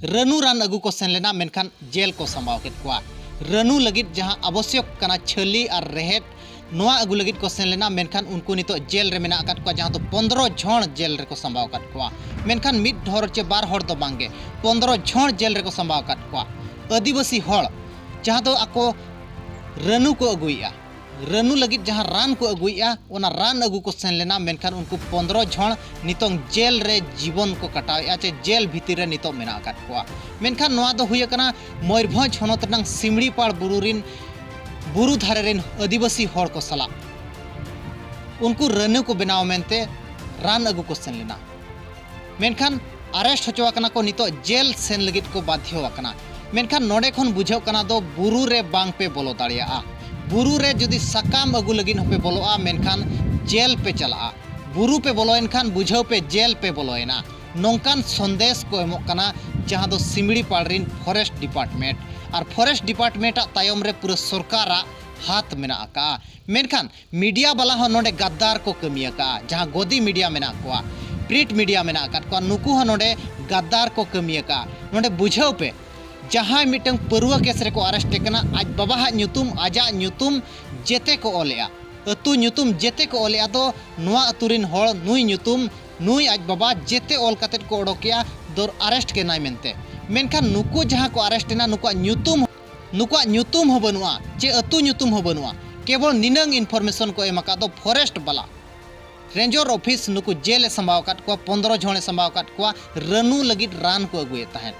रनु रान अगू को सेन लेना मेनखान जेल को संभाव केत कोआ रनु लगित जहां आवश्यक कना छली और रेहेट नोआ अगू लगित को सेन लेना मेनखान उनको नितो जेल रे मेना अकात कोआ जहां तो 15 झण जेल रे को संभाव काट कोआ मेनखान मिड हर चे बार हर तो बांगे 15 झण जेल रे को संभाव काट कोआ आदिवासी हर जहां तो आको रनु को अगुइया रनु लगित जहां रान को अगुइया ओना रान अगू को सेन लेना मेनखान उनको 15 झण नितोंग जेल रे जीवन को कटाया चे जेल भीतर रे नितो मेना काट कोआ मेनखान नोआ दो हुय कना मयूरभंज हनत रंग सिमड़ीपाड़ बुरुरिन बुरु धारे रेन आदिवासी हर को सला उनको रनु को बनाव मेनते रान अगू को सेन लेना मेनखान अरेस्ट होचो कना को नितो जेल सेन लगित को बाध्य कना मेनखान नोडे खन बुझाव कना दो बुरु रे बांग पे बोलो दाड़िया बुरु रे जुदी सकाम अगू लगिन पे बोलोआ मेनखान जेल पे चला बुरु पे बोलोएन खान बुझाव पे जेल पे बोलोएना नोंकान संदेश को एमोक कना जहां दो सिमड़ीपाड़ रिन फॉरेस्ट डिपार्टमेंट और फॉरेस्ट डिपार्टमेंट तायम रे पूरा सरकार हाथ मेना का मेनखान मीडिया वाला हो नोडे गद्दार को कमिया का जहां गोदी मीडिया मेना कोआ प्रिंट मीडिया मेना का नुकु हो नोडे गद्दार को कमिया का नोडे बुझाव पे जहां मिटंग परुआ केस रे को अरेस्ट कना आज बाबा हा न्युतुम आजा न्युतुम जेते को ओलेया अतु न्युतुम जेते को ओलेया दो नोआ अतुरिन होड़ नुई न्युतुम नुई आज बाबा जेते ओल कतेट को ओडोकिया दर अरेस्ट के नाय मेनते मेनखान नुकु जहां को अरेस्ट ना नुकुआ न्युतुम हो बनुआ चे अतु न्युतुम हो बनुआ केवल निनंग इनफॉरमेशन को एमका दो फॉरेस्ट वाला रेंजर ऑफिस नुकु जेल संभाव काट को 15 झणे संभाव काट को रनु लगित रान को अगुए तहन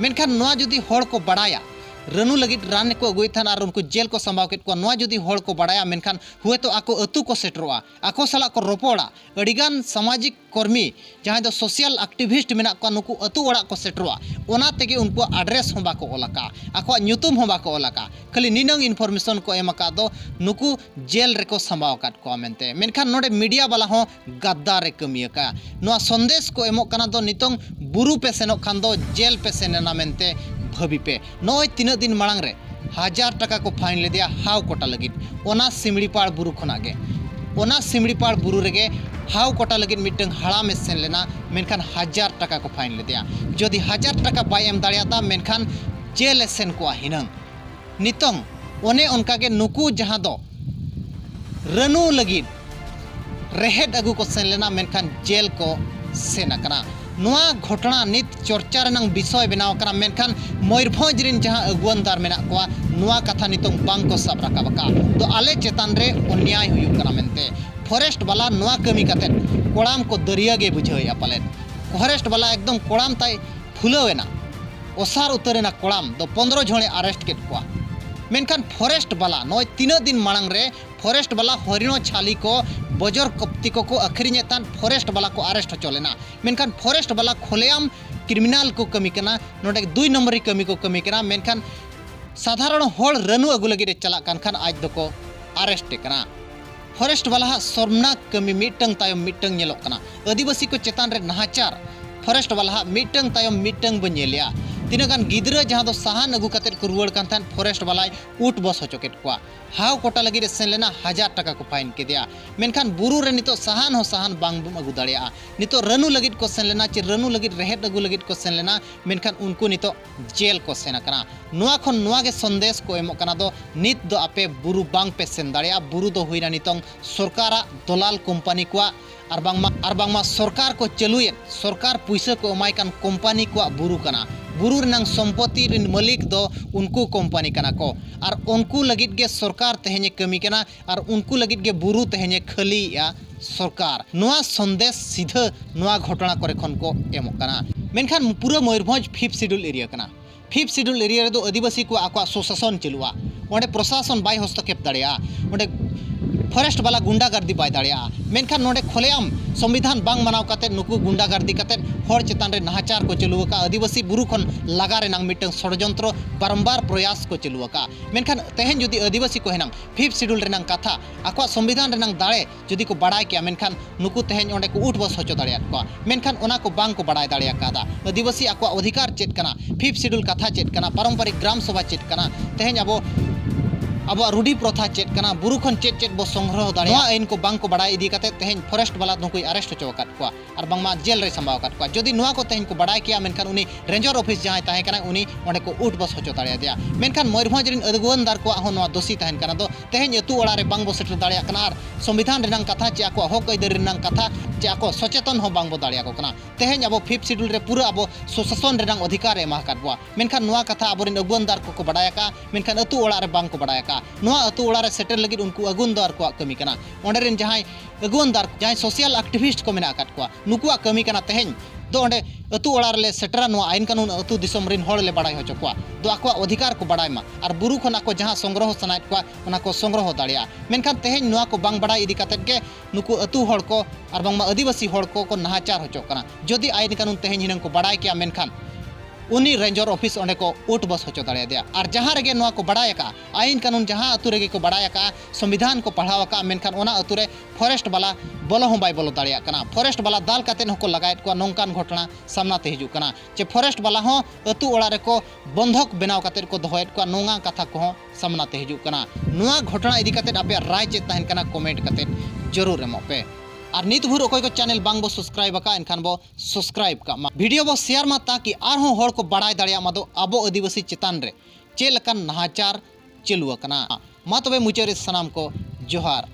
मेनखान नोआ जुदी होड़ को बड़ाया रनु लगित रान को अगुए थान और उनको जेल को संभाव केट को नोआ जुदी होड़ को बड़ाया मेनखान हुए तो आको अतु को सेटरोआ आको सला को रोपोड़ा अडिगान सामाजिक कर्मी जहां दो सोशल एक्टिविस्ट मेना को नुकु अतु ओड़ा को सेटरोआ ओना तेगे उनको एड्रेस हो बाको ओलाका आको न्युतुम हो बाको ओलाका खाली निनंग इनफॉरमेशन को एमका दो नुकु जेल रे को संभाव काट को मेनते मेनखान नोडे मीडिया वाला हो गद्दार रे कमियका नोआ संदेश को एमो कना दो नितोंग बुरु पे सेनो खान दो जेल पे सेना मेनते भाभी पे नय तीन दिन मांग रे 1000 टाका को फाइन ले दिया हाव कोटा लगित ओना सिमड़ीपाड़ बुरु खनागे ओना सिमड़ीपाड़ बुरु रेगे हाव कोटा लगित मिटंग हाड़ा में सेन लेना मेनखान 1000 टाका को फाइन ले दिया जदि 1000 टाका बाय एम दाड़ियाता मेनखान जेल सेन को हिनंग नितंग ओने उनका के नुकु जहां दो रनु लगित रेहेड अगू को सेन लेना मेनखान जेल को सेन कना नोआ घटना नित चर्चा रनंग विषय बनाव कना मेनखान मयूरभंज रिन जहां अगुवनदार मेना कोआ नोआ कथा नितंग बांग को सब राकाबका तो आले चेतान रे अन्याय हुयुग कना मेनते फॉरेस्ट वाला नोआ कमी कते कोड़ाम को दरिया गे बुझाया पालेन फॉरेस्ट वाला एकदम कोड़ाम ताई फुलवेना ओसार उतरेना कोड़ाम दो 15 झणे अरेस्ट केट कोआ मेनखान फॉरेस्ट वाला नय 3 दिन मांग रे फॉरेस्ट वाला हरिणो छाली को बजर कप्ती को अखरिने तान फॉरेस्ट वाला को अरेस्ट हो लेना मेनखान फॉरेस्ट वाला खोलेआम क्रिमिनल को कमी कना नोडे 2 नंबरी कमी को कमी कना मेनखान साधारण होड़ रनु अगु लगी चला खान आज दको अरेस्ट कना फॉरेस्ट वाला सर्वनाक कमी मिटंग तायम मिटंग नेलोक कना आदिवासी को चेतान रे नाहाचार फॉरेस्ट वाला मिटंग तायम मिटंग बन नेलिया तीनगान गिद्रा जहां दो साहान अगू कते को रुआड़ कान थान फॉरेस्ट वाला ऊट बस होचोकेट को हाव कोटा लगी रे सेन लेना 1000 टाका को फाइन के दिया मेनखान बुरु रे नितो साहान हो साहान बांग बुम अगू दाड़िया नितो रनु लगी को सेन लेना चे रनु लगी रेहेड अगू लगी को सेन लेना मेनखान उनको नितो जेल को सेना कना नोआ खन नोआ के संदेश को एमो कना दो नित दो आपे बुरु बांग पे सेन दाड़िया बुरु दो हुइना नितोंग सरकारा दलाल कंपनी को और बांगमा सरकार को चलुए सरकार पैसा को एमाय कान कंपनी को बुरु कना बुरु रनंग संपत्ति रिन मालिक दो उनको कंपनी कना को और उनको लगित गे सरकार तेहेने कमी कना और उनको लगित गे बुरु तेहेने खाली या सरकार नोआ संदेश सीधा नोआ घटना करे खन को एमो कना मेनखान पूरा मयूरभंज 5th शेड्यूल एरिया कना 5th शेड्यूल एरिया रे दो आदिवासी को आको सुशासन चलुआ ओंडे प्रशासन बाय हस्तक्षेप दाड़िया ओंडे फॉरेस्ट वाला गुंडागर्दी बाय दाड़िया मेनखान नोडे खोलेआम संविधान बांग मनाव काते नुकु गुंडागर्दी काते होड़ चेतान रे नाहाचार को चलुवका आदिवासी बुरु खन लगा रे नांग मिटंग षडयंत्र बारंबार प्रयास को चलुवका मेनखान तेहेन जदि आदिवासी को हेनांग 5th शेड्यूल रे नांग कथा आको संविधान रे नांग दाड़े जदि को बाड़ाय के मेनखान नुकु तेहेन ओंडे को उठ बस होचो दाड़िया को मेनखान ओना को बांग को बाड़ाय दाड़िया कादा आदिवासी आको अधिकार चेत कना 5th शेड्यूल कथा चेत कना पारंपरिक ग्राम सभा चेत कना तेहेन अब अब रूढ़ी प्रथा चेक कना बुरु खन चेक बो संग्रह दाड़े आईन को बांग को बड़ाई इदी कते तेहेन फॉरेस्ट वाला नुकुई अरेस्ट होचो अकात कुआ और बांगमा जेल रे संभाव अकात कुआ जदि नुआ को तेहेन को बड़ाई किया मेनखान उनी रेंजर ऑफिस जहां ताहे कना उनी ओंडे को उठ बस होचो दाड़े दिया मेनखान मयूरभंज रिन अगुवनदार को हो नुआ दोषी तहन कना दो तेहेन अतु ओड़ा रे बांग बो सेटर दाड़े कना और संविधान रेनांग कथा चे आको हक अइदार रेनांग कथा चे आको सचेतन हो बांग बो दाड़े को कना तेहेन अब 5th शेड्यूल रे पूरा अब सुशासन रेनांग अधिकार एमा अकात बो मेनखान नुआ कथा अबोरिन अगुवनदार को बड़ाय का मेनखान अतु ओड़ा रे बांग को बड़ाय का नुआ अतु ओड़ा रे सेटर लगिद उनको अगुवनदार को कमी कना ओंडे रेन जहां अगुवनदार जहां सोशल एक्टिविस्ट को मेना अकात को नुकुआ कमी कना तेहेन दो ओंडे अतु ओड़ा रे सेटरा नुआ आईन कानून अतु दिसम रिन होड़ ले बड़ाय होचो को दो आको अधिकार को बड़ाय मा और बुरु खन आको जहां संग्रह सनाय को ओना को संग्रह दाड़िया मेनखान तेहेन नुआ को बांग बड़ाय इदी कातेत के नुकु अतु होड़ को और बांगमा आदिवासी होड़ को नाहाचार होचो कना जदि आईन कानून तेहेन हिनंग को बड़ाय किया मेनखान उनी रेंजर ऑफिस ओंडे को उठ बस होचो दाड़े दिया और जहां रेगे नुआ को बड़ाय का आईन कानून जहां अतु रेगे को बड़ाय का संविधान को पढ़ाव का मेनखान ओना अतु रे फॉरेस्ट वाला बोलो हम बाय बोलो दाड़िया कना फॉरेस्ट वाला दाल कातेन हको लगायत को नोंकान घटना सामना ते हिजु कना जे फॉरेस्ट वाला हो अतु ओड़ा रे को बंधक बनाव कातेर को दोहयत को नोंगा कथा को सामना ते हिजु कना नुआ घटना इदी कातेत आपे राय चे तहन कना कमेंट कातेत जरूर एमो पे और नित भूर अकोय को चैनल बांग बो सब्सक्राइब का एनखान बो सब्सक्राइब का वीडियो बो शेयर मा ताकि आरहों होड़ को बड़ाय दाड़िया मा दो आबो आदिवासी चितान रे चेलकन नाहाचार चलुआ कना मा तबे मुचारे सनाम को जोहार।